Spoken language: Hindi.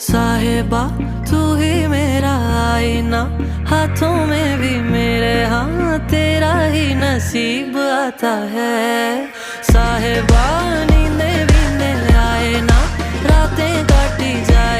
साहिबा तू ही मेरा आईना, हाथों में भी मेरे हाँ तेरा ही नसीब आता है। साहिबा नींदे भी आए ना, रातें काटी जाए